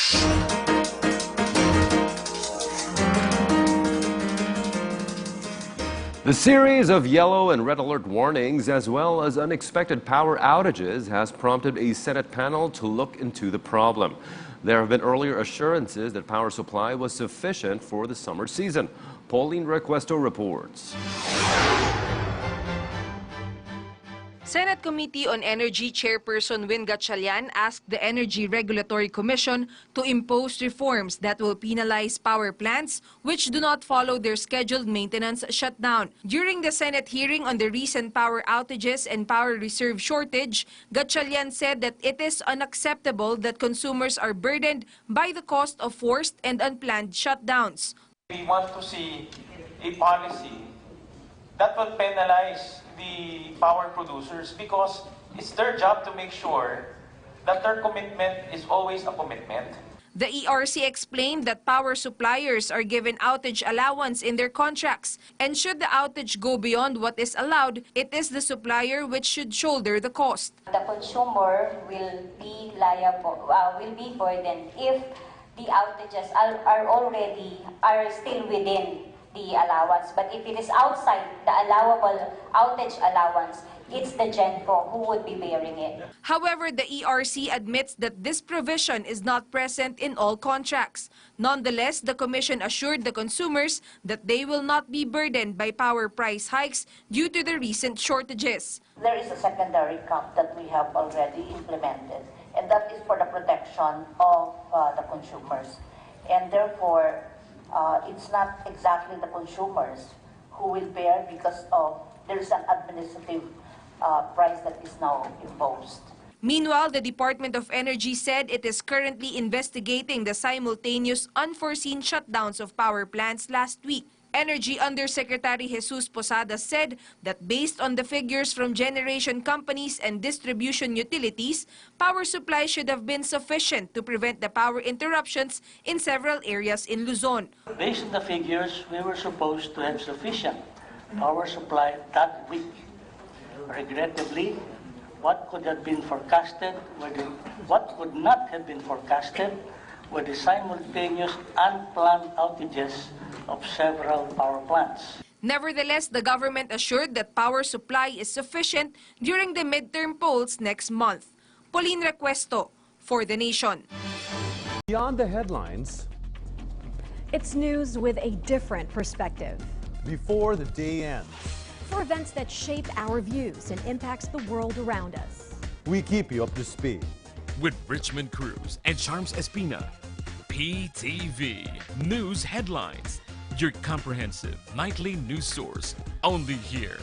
The series of yellow and red alert warnings, as well as unexpected power outages, has prompted a Senate panel to look into the problem. There have been earlier assurances that power supply was sufficient for the summer season. Pauline Requesto reports. Senate Committee on Energy Chairperson Win Gatchalian asked the Energy Regulatory Commission to impose reforms that will penalize power plants which do not follow their scheduled maintenance shutdown. During the Senate hearing on the recent power outages and power reserve shortage, Gatchalian said that it is unacceptable that consumers are burdened by the cost of forced and unplanned shutdowns. We want to see a policy that will penalize the power producers because it's their job to make sure that their commitment is always a commitment. The ERC explained that power suppliers are given outage allowance in their contracts, and should the outage go beyond what is allowed, it is the supplier which should shoulder the cost. The consumer will be liable, will be burdened if the outages are still within the allowance. But if it is outside the allowable outage allowance, it's the GenCo who would be bearing it. However, the ERC admits that this provision is not present in all contracts. Nonetheless, the Commission assured the consumers that they will not be burdened by power price hikes due to the recent shortages. There is a secondary cap that we have already implemented, and that is for the protection of the consumers. And therefore, it's not exactly the consumers who will bear because of there is an administrative price that is now imposed. Meanwhile, the Department of Energy said it is currently investigating the simultaneous unforeseen shutdowns of power plants last week. Energy Undersecretary Jesus Posada said that based on the figures from generation companies and distribution utilities, power supply should have been sufficient to prevent the power interruptions in several areas in Luzon. Based on the figures, we were supposed to have sufficient power supply that week. Regrettably, what could have been forecasted, what could not have been forecasted, were the simultaneous unplanned outages of several power plants. Nevertheless, the government assured that power supply is sufficient during the midterm polls next month. Pauline Requesto for The Nation. Beyond the headlines, it's news with a different perspective. before the day ends, For events that shape our views and impacts the world around us. we keep you up to speed. With Richmond Cruz and Charms Espina. PTV News Headlines, your comprehensive nightly news source, only here.